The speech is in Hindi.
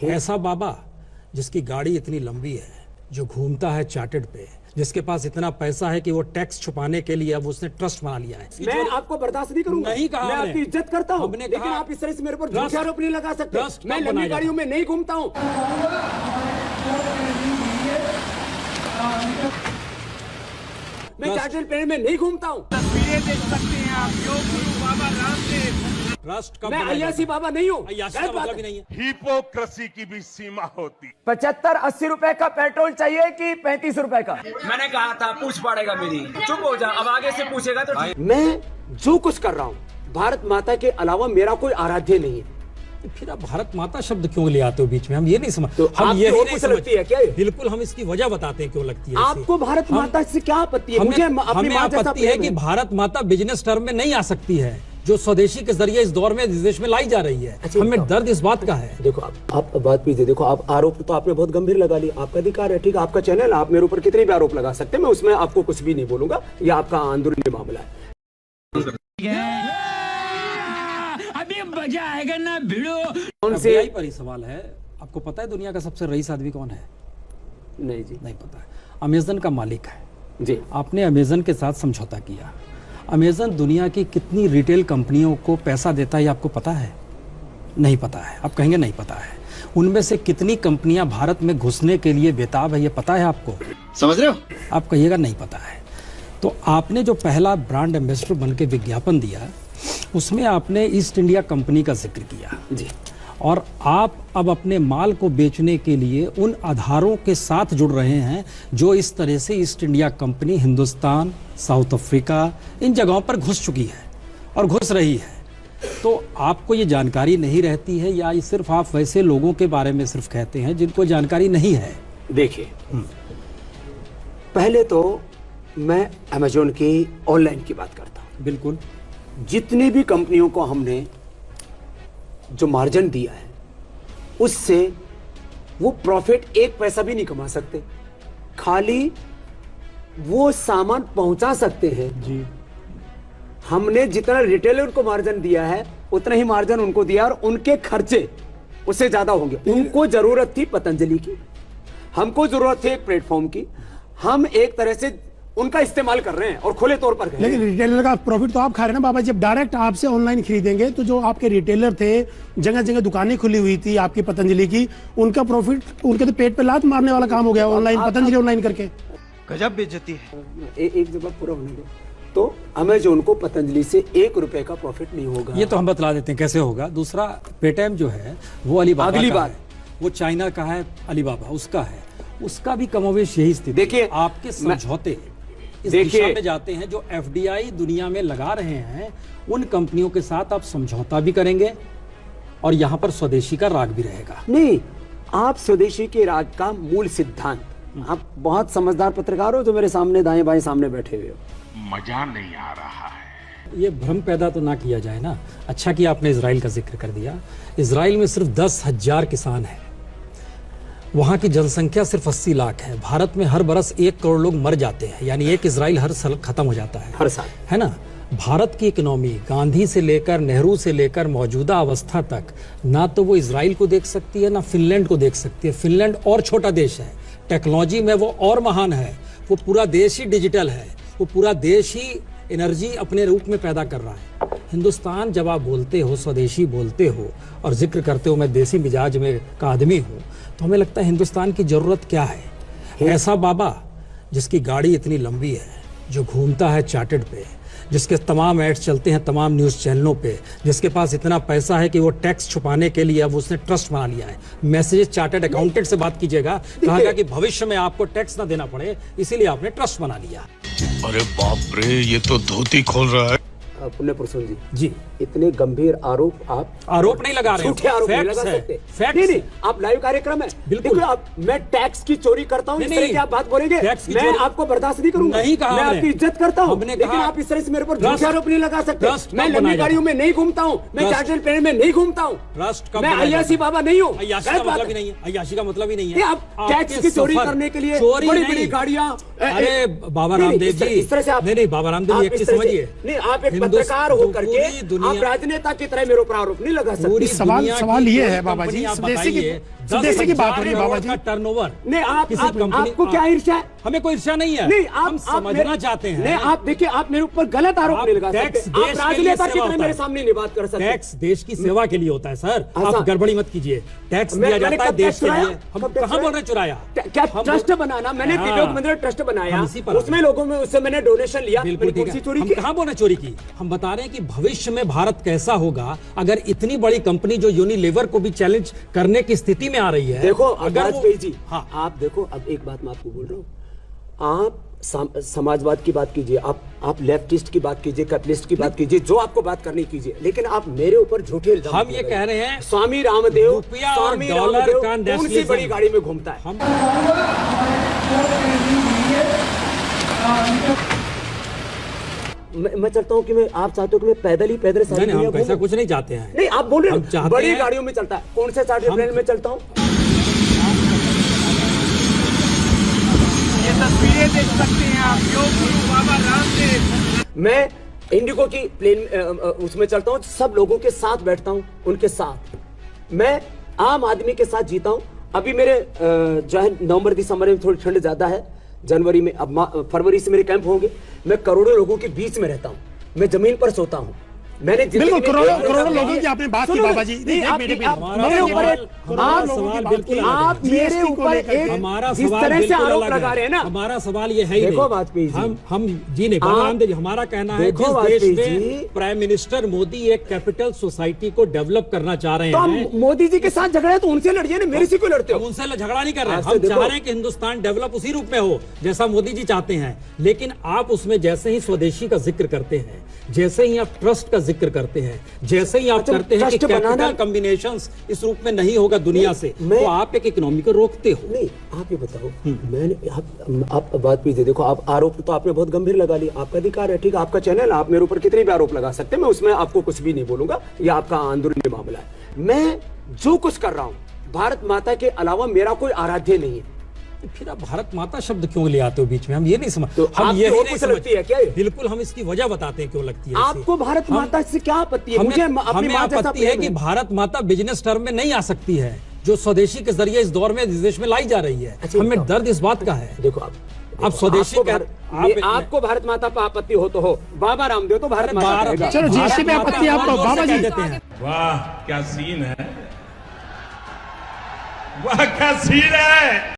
ऐसा बाबा जिसकी गाड़ी इतनी लंबी है, जो घूमता है चार्टर्ड पे, जिसके पास इतना पैसा है कि वो टैक्स छुपाने के लिए अब उसने ट्रस्ट बना लिया है। मैं आपको बर्दाश्त नहीं करूंगा। नहीं कहा, मैं आपकी इज्जत करता हूं, लेकिन आप इस तरह से मेरे पर झूठे आरोप नहीं लगा सकते। मैं लंबी गाड़ियों में नहीं घूमता हूं। मैं चार्टर्ड प्लेन में नहीं घूमता हूं। तस्वीरें देख सकते हैं आप, योग गुरु बाबा रामदेव। ट्रस्ट का मैं अय्यासी बाबा नहीं हूँ। अय्यासी का मतलब ही नहीं है। हिपोक्रेसी की भी सीमा होती। 75-80 रुपए का पेट्रोल चाहिए कि 35 रुपए का? मैंने कहा था पूछ पड़ेगा मेरी, चुप हो जा, अब आगे से पूछेगा तो। मैं जो कुछ कर रहा हूँ, भारत माता के अलावा मेरा कोई आराध्य नहीं है। फिर आप भारत माता शब्द क्यों ले आते हो बीच में? हम ये नहीं समझ, तो हम ये और कुछ लगती है क्या ये? बिल्कुल, हम इसकी वजह बताते हैं क्यों लगती है। आपको भारत माता से क्या आपत्ति है? मुझे अपनी हमें माँ जैसा आपत्ति है कि भारत माता बिजनेस टर्म में नहीं आ सकती है, जो स्वदेशी के जरिए इस दौर में इस देश में लाई जा रही है। हमें दर्द इस बात का है। देखो आप बात कीजिए। देखो, आप आरोप तो आपने बहुत गंभीर लगा लिया, आपका अधिकार है, ठीक है, आपका चैनल, आप मेरे ऊपर कितने भी आरोप लगा सकते हैं, मैं उसमें आपको कुछ भी नहीं बोलूंगा, ये आपका अंदरूनी मामला है। अभी मजा आएगा ना भिड़ो। कौन से पर ही सवाल है, आपको पता है दुनिया का सबसे रईस आदमी कौन है? नहीं जी, नहीं पता है। अमेजन का मालिक है जी। आपने अमेजन के साथ समझौता किया। अमेजन दुनिया की कितनी रिटेल कंपनियों को पैसा देता है, आपको पता है? नहीं पता है। आप कहेंगे नहीं पता है। उनमें से कितनी कंपनियां भारत में घुसने के लिए बेताब है, ये पता है आपको? समझ रहे हो? आप कहिएगा नहीं पता है। तो आपने जो पहला ब्रांड एम्बेसडर बन के विज्ञापन दिया, उसमें आपने ईस्ट इंडिया कंपनी का जिक्र किया जी। और आप अब अपने माल को बेचने के लिए उन आधारों के साथ जुड़ रहे हैं जो इस तरह से East India Company Hindustan, South Africa, इन जगहों पर घुस चुकी है और घुस रही है। तो आपको ये जानकारी नहीं रहती है, या ये सिर्फ आप वैसे लोगों के बारे में सिर्फ कहते हैं जिनको जानकारी नहीं है? देखिए, पहले तो मैं अमेजोन की ऑनलाइन की बात करता हूँ। बिल्कुल। जितनी भी कंपनियों को हमने जो मार्जिन दिया है, उससे वो प्रॉफिट एक पैसा भी नहीं कमा सकते, खाली वो सामान पहुंचा सकते हैं जी। हमने जितना रिटेलर को मार्जिन दिया है, उतना ही मार्जिन उनको दिया, और उनके खर्चे उससे ज्यादा होंगे। उनको जरूरत थी पतंजलि की, हमको जरूरत थी एक प्लेटफॉर्म की। हम एक तरह से उनका इस्तेमाल कर रहे हैं और खुले तौर पर। लेकिन रिटेलर का प्रॉफिट तो आप खा रहे हैं ना बाबा। जब डायरेक्ट आपसे ऑनलाइन खरीदेंगे तो जो आपके रिटेलर थे, जगह जगह दुकानें खुली हुई थी आपकी पतंजलि की, उनका प्रॉफिट, उनके तो पेट पे लात मारने वाला काम हो गया ऑनलाइन, पतंजलि ऑनलाइन करके। गजब बेइज्जती है। एक जगह पूरा होने दो। तो अमेजोन को पतंजलि से 1 रुपए का प्रॉफिट नहीं होगा। ये तो हम बतला देते हैं कैसे होगा। दूसरा, पेटीएम जो है वो अलीबाबा अगली का बात है, वो चाइना का है, अलीबाबा उसका है, उसका भी कमोवेश यही स्थिति। देखिए, आपके समझौते इस दिशा में जाते हैं। जो एफडीआई दुनिया में लगा रहे हैं, उन कंपनियों के साथ आप समझौता भी करेंगे और यहाँ पर स्वदेशी का राग भी रहेगा। नहीं, आप स्वदेशी के राज का मूल सिद्धांत, आप बहुत समझदार पत्रकार हो जो मेरे सामने दाएं बाएं सामने बैठे हुए हो। मजा नहीं आ रहा है। ये भ्रम पैदा तो ना किया जाए ना। अच्छा कि आपने इजराइल का जिक्र कर दिया। इजराइल में सिर्फ 10,000 किसान हैं, वहाँ की जनसंख्या सिर्फ 80 लाख है। भारत में हर बरस 1 करोड़ लोग मर जाते हैं, यानी एक इजराइल हर साल खत्म हो जाता है, हर साल, है ना। भारत की इकोनॉमी गांधी से लेकर, नेहरू से लेकर मौजूदा अवस्था तक, ना तो वो इजराइल को देख सकती है, ना फिनलैंड को देख सकती है। फिनलैंड और छोटा देश है, टेक्नोलॉजी में वो और महान है, वो पूरा देश ही डिजिटल है, वो पूरा देश ही एनर्जी अपने रूप में पैदा कर रहा है। हिंदुस्तान, जब आप बोलते हो, स्वदेशी बोलते हो और जिक्र करते हो मैं देसी मिजाज में का आदमी हूँ, तो हमें लगता है हिंदुस्तान की जरूरत क्या है? ऐसा बाबा जिसकी गाड़ी इतनी लंबी है, जो घूमता है चार्टर्ड पे, जिसके तमाम एड्स चलते हैं तमाम न्यूज़ चैनलों पे, जिसके पास इतना पैसा है कि वो टैक्स छुपाने के लिए अब उसने ट्रस्ट बना लिया है। मैसेजेस चार्टर्ड अकाउंटेंट से बात कीजिएगा, कहा कि भविष्य में आपको टैक्स ना देना पड़े, इसीलिए आपने ट्रस्ट बना लिया। अरे बाप रे, ये तो धोती खोल रहा है। पुण्य प्रसून जी, इतने गंभीर आरोप आप नहीं लगा रहे हो, झूठे आरोप नहीं लगा सकते। नहीं, आप लाइव कार्यक्रम है, बिल्कुल। आप, मैं टैक्स की चोरी करता हूँ, इस तरह की आप बात बोलेंगे, मैं आपको बर्दाश्त नहीं करूंगा। नहीं कहा, मैं आपकी इज्जत करता हूँ, लेकिन आप इस तरह से मेरे पर झूठे आरोप नहीं लगा सकते। मैं लंबी गाड़ियों में नहीं घूमता हूँ, मैं चार्टर्ड प्लेन में नहीं घूमता हूँ, मैं अय्यासी बाबा नहीं हूँ। अय्याशी का मतलब ही नहीं है, अय्याशी का मतलब ही नहीं है। आप टैक्स की चोरी करने के लिए बड़ी बड़ी गाड़ियाँ, अरे बाबा रामदेव जी, इस तरह से आप, नहीं बाबा रामदेव, एक चीज समझिए, नहीं, आप एक पत्रकार होकर के पूरी दुनिया- आप राजनेता की तरह मेरे ऊपर आरोप नहीं लगा सकते। पूरी सवाल दुनिया सवाल की ये कोई है बाबा कंपनी जी, आप स्वदेशी की बताइए, स्वदेशी की बात हो रही है बाबा जी। टर्नओवर नहीं आपको क्या ईर्ष्या है? हमें कोई ईर्ष्या नहीं है। नहीं हम समझना चाहते हैं। नहीं आप देखिए, आप मेरे ऊपर गलत आरोप आप नहीं लगा टैक्स सकते। देश आप के राजनेता लिए की सेवा तरह होता मेरे है। सामने नहीं बात कर सकते। टैक्स देश की सेवा के लिए होता है सर। ऐसा- आप गड़बड़ी मत कीजिए। टैक्स मैं- दिया मैंने जाता है कब देश टैक्स के चुराया? लिए। हम कब टैक्स कहाँ बोल रहे हैं चुराया? क्या हम- ट्रस्ट बनाना? मैंने हाँ। त्रिलोक मंदिर ट्रस्ट बनाया, हम इसी पर उसमें लोगों में उससे मैंने डोनेशन लिया, बिल्कुल मैंने ठीक कुर्सी है। चोरी हम की। कहाँ बोल रहे हैं चोरी की? हम बता रहे हैं कि भविष्य में भारत कैसा होगा अगर इतनी बड़ी कंपनी जो यूनिलीवर को भी चैलेंज करने की स्थिति में आ रही है। देखो अगर वो- वाजपेयी जी, हाँ, आप देखो, अब एक बात मैं आपको बोल रहा हूँ, आप समाजवाद की बात कीजिए, आप लेफ्टिस्ट की बात कीजिए, कैपिटलिस्ट की बात कीजिए, जो आपको बात करनी कीजिए, लेकिन आप मेरे ऊपर झूठे इल्जाम हम ये कह रहे हैं स्वामी रामदेव, रुपया और स्वामी डॉलर रामदेव का कौन सी नेशनलिज्म। बड़ी गाड़ी में घूमता है? हम मैं चाहता हूँ कि आप चाहते हो कि मैं पैदल सारी नहीं, दुनिया हम ऐसा घूमूं? कुछ नहीं चाहते हैं। नहीं, आप बोल रहे हम हो चाहते बड़ी हैं- गाड़ियों में चलता है। कौन से चार्टर हम- प्लेन में चलता हूँ? ये तस्वीरें देख सकते हैं आप, योग गुरु बाबा रामदेव। मैं इंडिगो की प्लेन उसमें चलता हूँ, सब लोगों के साथ बैठता हूँ, उनके साथ मैं आम आदमी के साथ जीता हूँ। अभी मेरे जो है नवंबर दिसंबर में थोड़ी ठंड ज्यादा है, जनवरी में, अब फरवरी से मेरे कैंप होंगे। मैं करोड़ों लोगों के बीच में रहता हूँ, मैं जमीन पर सोता हूँ। मैंने जिंदगी बिल्कुल, में करोड़ों एक- करोड़ों लोगों की आपने बात की सुनो ना, बाबा जी। नहीं, आप मेरे मेरे ऊपर हमारा सवाल बिल्कुल अलग है। आप मेरे GST को ऊपर लेकर एक हमारा जिस सवाल तरह से बिल्कुल आरोप अलग लगा रहे हैं ना, हमारा सवाल ये है ही देखो नहीं। वाजपेयी जी, हम जी नहीं आप- रामदेव जी, हमारा कहना है देखो जिस वाजपेयी देश जी, में प्राइम मिनिस्टर मोदी एक कैपिटल सोसाइटी को डेवलप करना चाह रहे तो हम हैं। मोदी जी के साथ झगड़ा है तो उनसे लड़िए ना, मेरे से क्यों लड़ते हम हो? उनसे झगड़ा नहीं कर रहे हैं। आज से हम देखो- चाह रहे हैं कि हिंदुस्तान डेवलप उसी रूप में हो जैसा मोदी जी चाहते हैं। लेकिन आप उसमें जैसे ही स्वदेशी का जिक्र करते हैं, जैसे ही आप ट्रस्ट का जिक्र करते हैं, जैसे ही आप अच्छा, करते हैं कि ट्रस्ट बनाना- कैपिटल कॉम्बिनेशंस इस रूप में नहीं होगा दुनिया से, मैं- तो आप एक इकोनॉमी को रोकते हो। नहीं, आप ये बताओ, मैंने आप बात कीजिए। देखो, आप आरोप तो आपने बहुत गंभीर लगा लिया, आपका अधिकार है, ठीक है, आपका चैनल, आप मेरे ऊपर कितने भी आरोप लगा सकते हैं, मैं उसमें आपको कुछ भी नहीं बोलूंगा, ये आपका अंदरूनी मामला है। मैं जो कुछ कर रहा हूं, भारत माता के अलावा मेरा कोई आराध्य नहीं है। फिर आप भारत माता शब्द क्यों ले आते हो बीच में? हम ये नहीं समझ, तो हम आपको ये और नहीं कुछ समझ लगती है क्या ये? बिल्कुल, हम इसकी वजह बताते हैं क्यों लगती है ऐसे। आपको भारत माता से क्या आपत्ति है? मुझे अपनी हमें माँ जैसा आपत्ति है प्रेम कि भारत माता बिजनेस टर्म में नहीं आ सकती है, जो स्वदेशी के जरिए इस दौर में इस देश में लाई जा रही है। अच्छा, हमें बताओ। दर्द इस बात का है। देखो, आप स्वदेशी आपको भारत माता पर आपत्ति हो तो हो, बाबा रामदेव तो भारत माता कहेगा। चलो, GST पे आपत्ति आपको बाबा जी देते हैं। वाह क्या सीन है, वाह क्या सीन है।